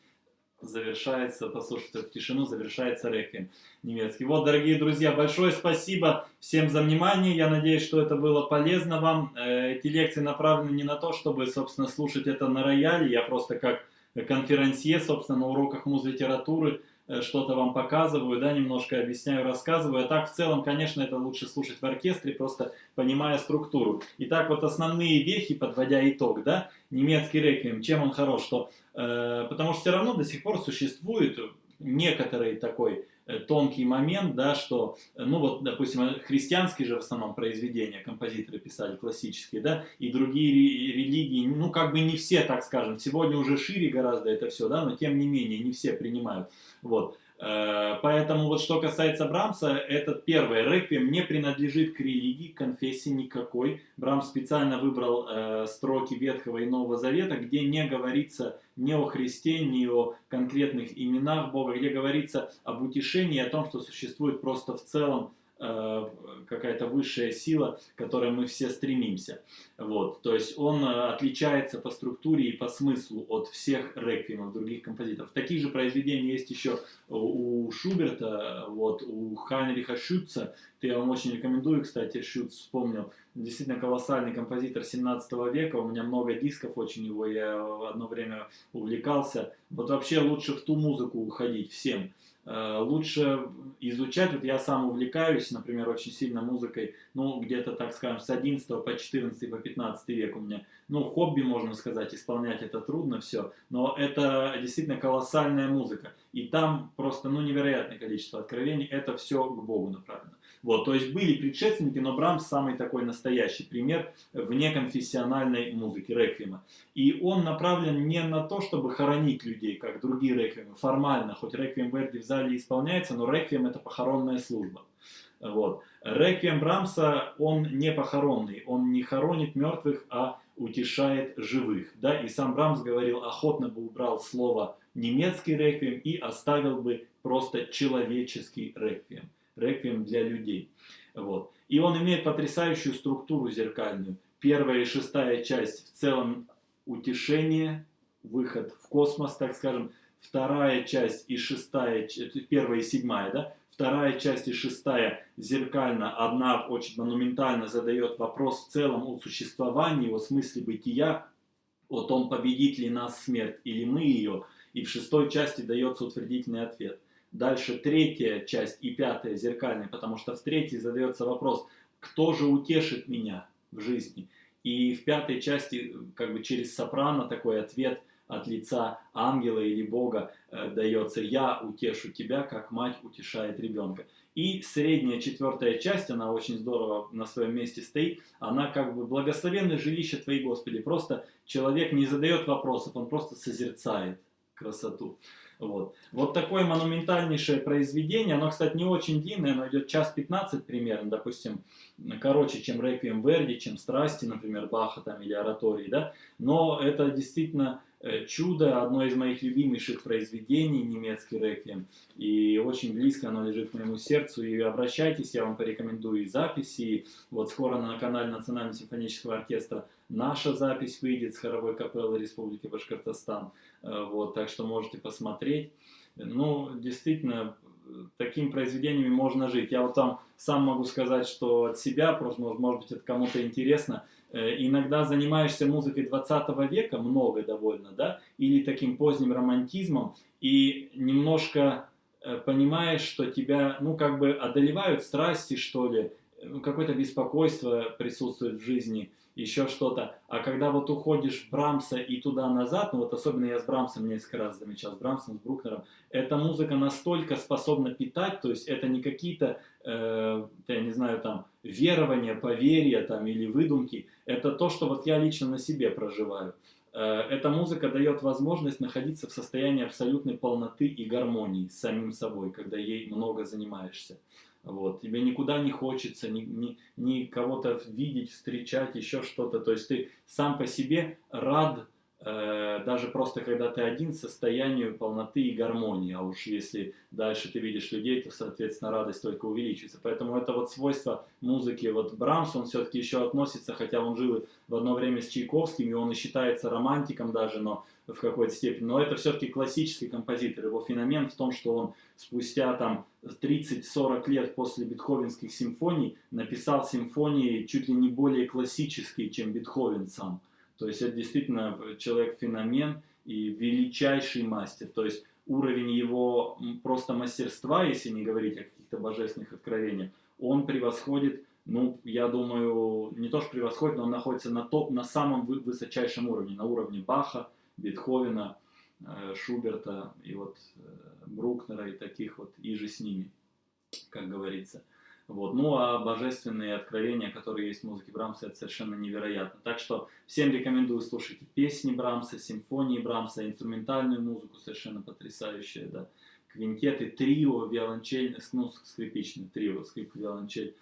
завершается, послушайте эту тишину, завершается реквием немецкий. Вот, дорогие друзья, большое спасибо всем за внимание. Я надеюсь, что это было полезно вам. Эти лекции направлены не на то, чтобы, собственно, слушать это на рояле. Я просто как конферансье, собственно, на уроках муз-литературы что-то вам показываю, да, немножко объясняю, рассказываю. А так, в целом, конечно, это лучше слушать в оркестре, просто понимая структуру. Итак, вот основные вехи, подводя итог, да, немецкий реквием, чем он хорош, что, потому что все равно до сих пор существует некоторый такой тонкий момент, да, что, ну вот, допустим, христианские же в основном произведения композиторы писали, классические, да, и другие религии, ну, как бы не все, так скажем, сегодня уже шире гораздо это все, да, но тем не менее, не все принимают, вот. Поэтому вот что касается Брамса, этот первый реквием не принадлежит к религии, к конфессии никакой. Брамс специально выбрал строки Ветхого и Нового Завета, где не говорится ни о Христе, ни о конкретных именах Бога, где говорится об утешении, о том, что существует просто в целом какая-то высшая сила, к которой мы все стремимся. Вот. То есть он отличается по структуре и по смыслу от всех реквиемов других композиторов. Такие же произведения есть еще у Шуберта, вот, у Хайнриха Шютца. Я вам очень рекомендую, кстати, Шютц вспомнил. Действительно колоссальный композитор 17 века. У меня много дисков очень его, я в одно время увлекался. Вот вообще лучше в ту музыку уходить всем. Лучше изучать, вот я сам увлекаюсь, например, очень сильно музыкой, ну, где-то, так скажем, с 11 по 14 по 15 век у меня, ну, хобби, можно сказать, исполнять это трудно все, но это действительно колоссальная музыка, и там просто, ну, невероятное количество откровений, это все к Богу направлено. Вот, то есть были предшественники, но Брамс самый такой настоящий пример внеконфессиональной музыки, реквиема. И он направлен не на то, чтобы хоронить людей, как другие реквиемы, формально, хоть реквием Верди в зале исполняется, но реквием это похоронная служба. Вот. Реквием Брамса, он не похоронный, он не хоронит мертвых, а утешает живых. Да? И сам Брамс говорил, охотно бы убрал слово немецкий реквием и оставил бы просто человеческий реквием. Реквием для людей. Вот. И он имеет потрясающую структуру зеркальную. Первая и шестая часть в целом утешение, выход в космос, так скажем. Вторая часть и шестая, первая и седьмая, да? Вторая часть и шестая зеркально, одна очень монументально задает вопрос в целом о существовании, о смысле бытия, о том, победит ли нас смерть или мы ее. И в шестой части дается утвердительный ответ. Дальше третья часть и пятая зеркальная, потому что в третьей задается вопрос, кто же утешит меня в жизни. И в пятой части как бы через сопрано такой ответ от лица ангела или Бога дается: «Я утешу тебя, как мать утешает ребенка». И средняя четвертая часть, она очень здорово на своем месте стоит, она как бы «Благословенное жилище Твои, Господи». Просто человек не задает вопросов, он просто созерцает красоту. Вот такое монументальнейшее произведение, оно, кстати, не очень длинное, оно идет 1:15 примерно, допустим, короче, чем «Реквием Верди», чем «Страсти», например, Баха там, или «Оратории», да, но это действительно чудо, одно из моих любимейших произведений, немецкий реквием, и очень близко оно лежит к моему сердцу, и обращайтесь, я вам порекомендую и записи, вот скоро на канале Национального симфонического оркестра наша запись выйдет с хоровой капеллы Республики Башкортостан, вот, так что можете посмотреть. Ну, действительно, такими произведениями можно жить. Я вот там сам могу сказать, что от себя, просто, может быть, это кому-то интересно, иногда занимаешься музыкой 20 века, много довольно, да, или таким поздним романтизмом, и немножко понимаешь, что тебя, ну, как бы одолевают страсти, что ли, какое-то беспокойство присутствует в жизни, еще что-то. А когда вот уходишь в Брамса и туда-назад, ну вот особенно я с Брамсом несколько раз замечал, с Брамсом, с Брукнером, эта музыка настолько способна питать, то есть это не какие-то, я не знаю, там, верования, поверья там, или выдумки, это то, что вот я лично на себе проживаю. Эта музыка дает возможность находиться в состоянии абсолютной полноты и гармонии с самим собой, когда ей много занимаешься. Вот. Тебе никуда не хочется ни кого-то видеть, встречать, еще что-то. То есть ты сам по себе рад даже просто когда ты один, состоянию полноты и гармонии. А уж если дальше ты видишь людей, то, соответственно, радость только увеличится. Поэтому это вот свойство музыки. Вот Брамс, он все-таки еще относится, хотя он жил в одно время с Чайковским, и он и считается романтиком даже, но в какой-то степени. Но это все-таки классический композитор. Его феномен в том, что он спустя там 30-40 лет после бетховенских симфоний написал симфонии чуть ли не более классические, чем Бетховен сам. То есть это действительно человек-феномен и величайший мастер. То есть уровень его просто мастерства, если не говорить о каких-то божественных откровениях, он превосходит, ну, я думаю, не то что превосходит, но он находится на самом высочайшем уровне, на уровне Баха, Бетховена, Шуберта и вот Брукнера и таких вот, и же с ними, как говорится. Вот. Ну а божественные откровения, которые есть в музыке Брамса, это совершенно невероятно. Так что всем рекомендую слушать песни Брамса, симфонии Брамса, инструментальную музыку совершенно потрясающая, да. Квинтеты, трио, виолончель, ну, скрипичный трио, скрипка, виолончель,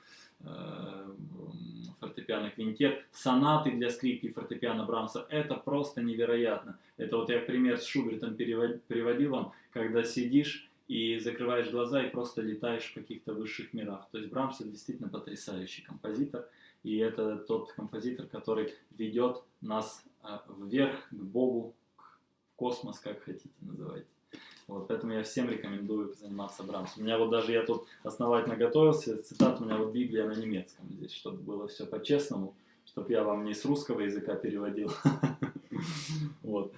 фортепиано, квинтет, сонаты для скрипки и фортепиано Брамса, это просто невероятно. Это вот я пример с Шубертом приводил вам, когда сидишь и закрываешь глаза и просто летаешь в каких-то высших мирах. То есть Брамс это действительно потрясающий композитор, и это тот композитор, который ведет нас вверх, к Богу, в космос, как хотите называть. Вот, поэтому я всем рекомендую заниматься Брамсом. У меня вот даже, я тут основательно готовился, цитат у меня вот Библия на немецком здесь, чтобы было все по-честному, чтобы я вам не с русского языка переводил. Вот.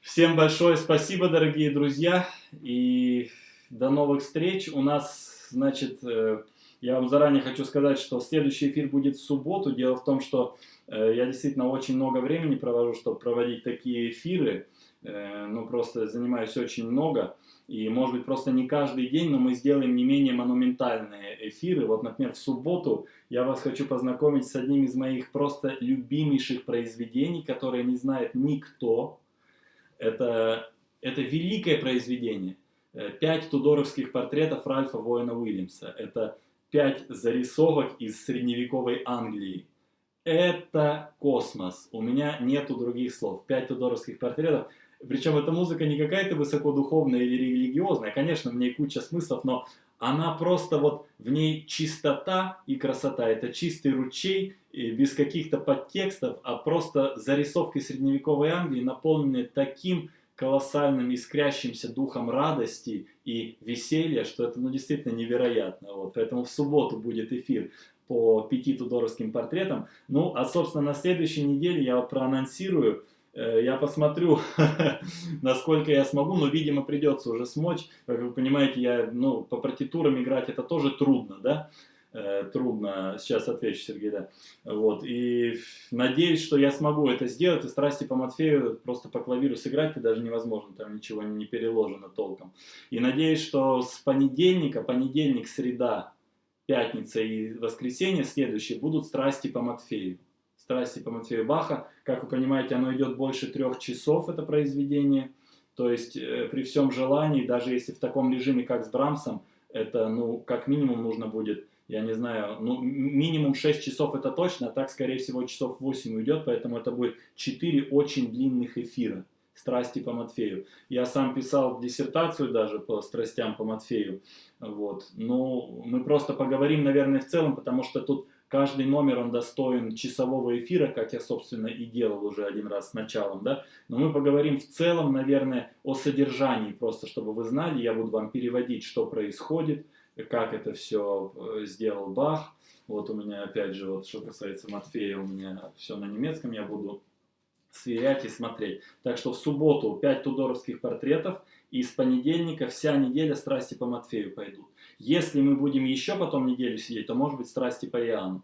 Всем большое спасибо, дорогие друзья, и до новых встреч. У нас, значит, я вам заранее хочу сказать, что следующий эфир будет в субботу. Дело в том, что я действительно очень много времени провожу, чтобы проводить такие эфиры. Ну, просто занимаюсь очень много. И, может быть, просто не каждый день, но мы сделаем не менее монументальные эфиры. Вот, например, в субботу я вас хочу познакомить с одним из моих просто любимейших произведений, которые не знает никто. Это великое произведение. 5 тудоровских портретов Ральфа Воина Уильямса. Это 5 зарисовок из средневековой Англии. Это космос. У меня нету других слов. 5 тудоровских портретов. Причем эта музыка не какая-то высокодуховная или религиозная. Конечно, в ней куча смыслов, но она просто вот, в ней чистота и красота. Это чистый ручей, без каких-то подтекстов, а просто зарисовки средневековой Англии, наполненные таким колоссальным искрящимся духом радости и веселья, что это, ну, действительно невероятно. Вот. Поэтому в субботу будет эфир по 5 тудоровским портретам. Ну, а, собственно, на следующей неделе я вот проанонсирую, я посмотрю, насколько я смогу, но, видимо, придется уже смочь. Как вы понимаете, ну, по партитурам играть это тоже трудно, да? Трудно, сейчас отвечу, Сергей, да. Вот, и надеюсь, что я смогу это сделать, и «Страсти по Матфею» просто по клавиру сыграть-то даже невозможно, там ничего не переложено толком. И надеюсь, что с понедельник, среда, пятница и воскресенье следующие будут «Страсти по Матфею». «Страсти по Матфею» Баха. Как вы понимаете, оно идет больше 3 часов, это произведение. То есть при всем желании, даже если в таком режиме, как с Брамсом, это, ну, как минимум нужно будет, я не знаю, ну, минимум 6 часов это точно, а так, скорее всего, часов 8 уйдет, поэтому это будет 4 очень длинных эфира. «Страсти по Матфею». Я сам писал диссертацию даже по «Страстям по Матфею». Вот. Ну, мы просто поговорим, наверное, в целом, потому что тут каждый номер, он достоин часового эфира, как я, собственно, и делал уже один раз с началом, да. Но мы поговорим в целом, наверное, о содержании, просто чтобы вы знали, я буду вам переводить, что происходит, как это все сделал Бах. Вот у меня, опять же, вот что касается Матфея, у меня все на немецком, я буду сверять и смотреть. Так что в субботу 5 тудоровских портретов, и с понедельника вся неделя «Страсти по Матфею» пойдут. Если мы будем еще потом неделю сидеть, то, может быть, «Страсти по Иоанну».